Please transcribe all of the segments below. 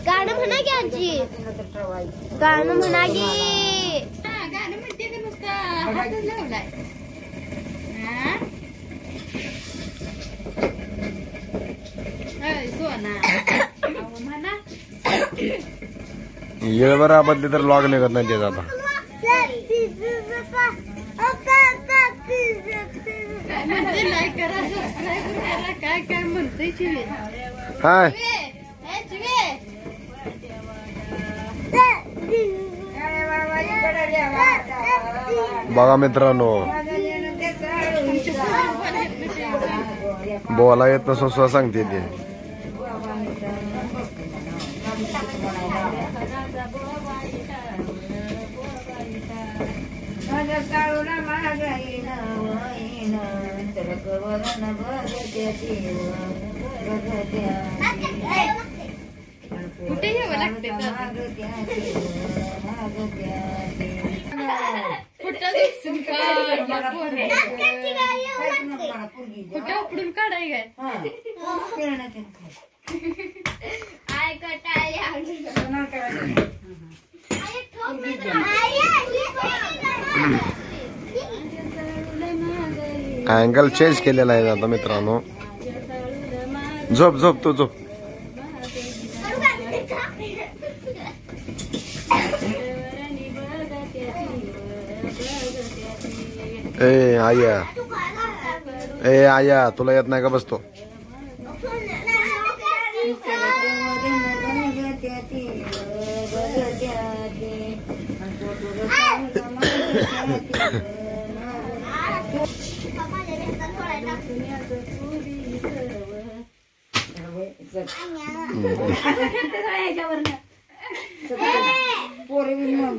गाणं म्हणा की आजी, गाणं म्हणा की. गाणं म्हणते का नुसता हातच लावलाय. सोना म्हणा येळ बरं बदली तर लॉग निघत नाही त्याचा आता. म्हणते लाईक करा, सबस्क्राईब करा, काय काय म्हणते चिवे. हाय बघा मित्रांनो, बोला येत नसो सुद्धा सांगते ते. कुठे यावं लागते कुठे उकडून काढाय काय. अँगल चेंज केलेला आहे आता मित्रांनो. झोप झोप तू झोप. ए आया, ए आया तुला येत नाही का बसतो.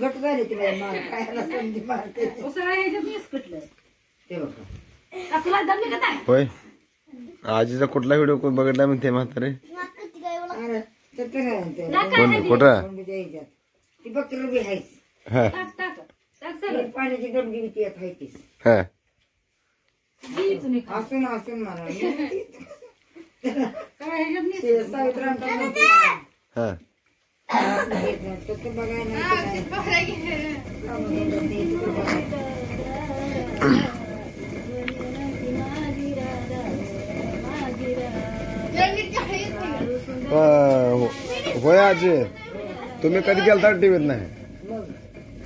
गट झाले तिला खायला संधी मारते. होय आजीचा कुठला व्हिडिओ कोण बघितला म्हणते म्हातारे. कुठं ती बकरी बी आहेच. पाण्याची डबडी बी ती आहेच. हसून हसून मला सावित्रांचा होय आजी तुम्ही कधी गेलता टीव्हीत नाही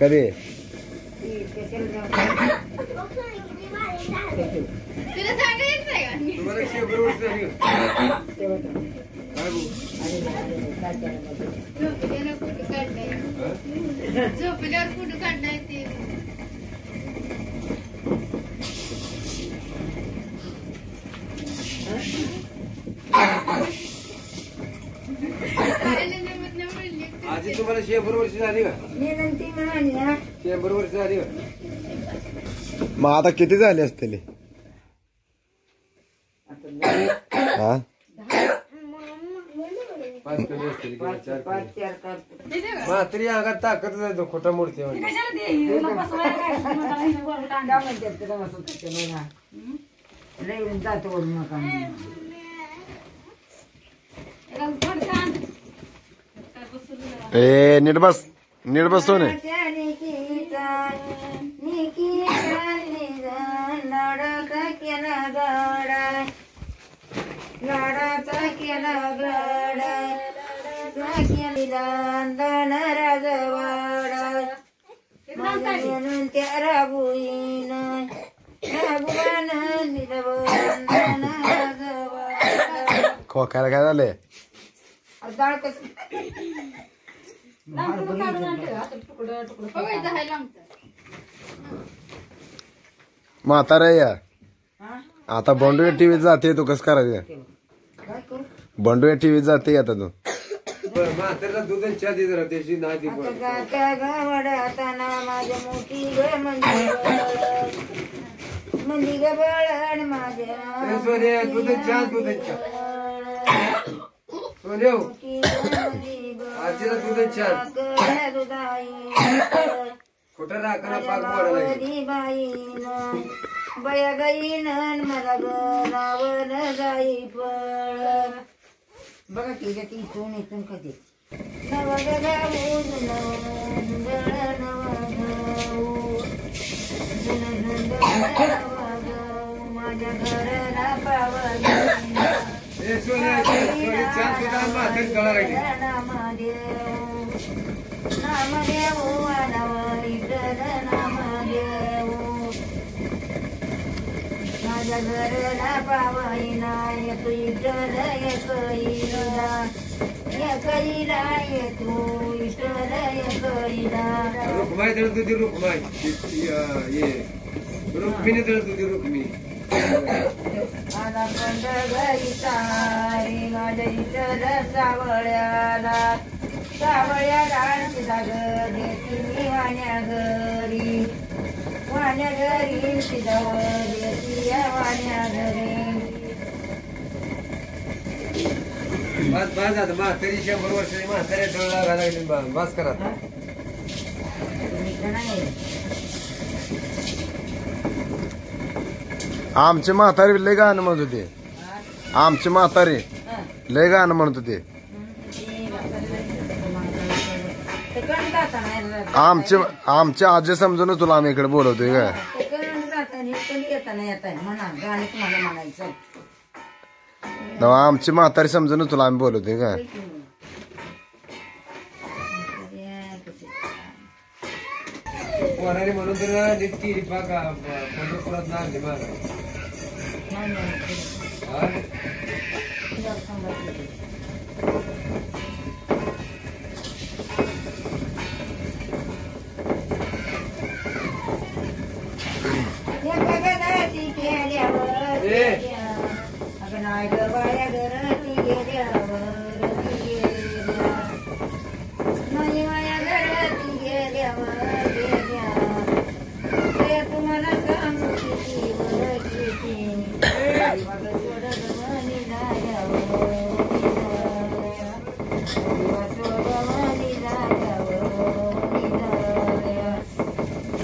कधी. झोपल्यावर फोटो काढलाय ते. आजी तुम्हाला 100 वर्ष झाली का. 100 वर्ष झाली का. मग आता किती झाले असतील. हा 5 कमी असतील किंवा 4 तरी अंगात ताकद नाही. तो खोटा मूर्ती जातो नका. ए नीट बस नीट बस सोने. लाडाचा केला गडा राजवाडा त्या राबुईन खोकायला काय झालंय. डाळ कसं म्हातारा या आता बंडू टीव्हीत जाते. तू कसं करायचं. बंडू टीव्हीत जाते आता तू. म्हाताऱ्याला दूध आणि चहा देत राहते नाही. गवडाताना माझ्या मोठी ग मंदी ग बळण माझ्या दूध चहा दूध चहा आजीला दूध चहा कुठं राखायला पाक बाईन बया गाईन मला गणावन जाई पळ बघा की इथून इथून कधी नवगगाऊन माझ्या घराला पावली नामदेव वाढव इतर नामदेव माझ्या घराला पावईना येतो इतर एकईला एकईला येतो इतर एकईला रुक्माई दळत होती रुक्माई रुक्मिणी दळत होती रुक्मिणी आला पंड घरी सारी माझ्या इतर सावळ्याला सावळ्याला जाग देती मी वाण्या घरी शिजावं देती या वाण्या घरी बस आता म्हातारी 100 वर्षाची म्हातारी डोळा घालायची बस करा आमचे म्हातारे लय गाणं म्हणत होते आमचे म्हातारे लय गाणं म्हणत होते आमच्या आजी समजून तुला आम्ही इकडे बोलवतोय का आमची म्हातारी समजून तुला आम्ही बोलवतोय का वरारी म्हणून तर नित्ती बघा पंढरपुरात ना आणली बघा तुम्हाला सांगू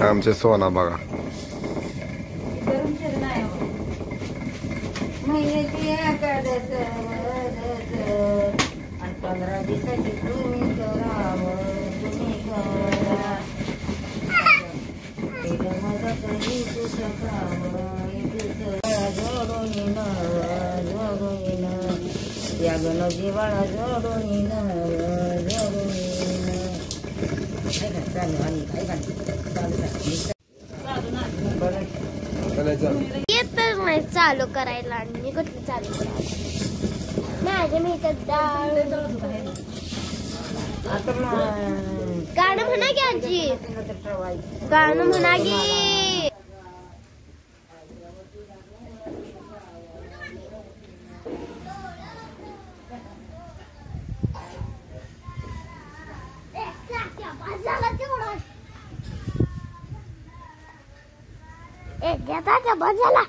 आमचे सोना बघा महिन्याची एकादश आणि 15 दिवसाची तुम्ही करावं तुम्ही करा मदत ही जोडून या गण जिवाळा जोडून येतच नाही चालू करायला आणि मी कुठलं चालू करायला माझ्या मी तर डाळ गाणं म्हणा की आजी गाणं म्हणा की एक घेता बस झाला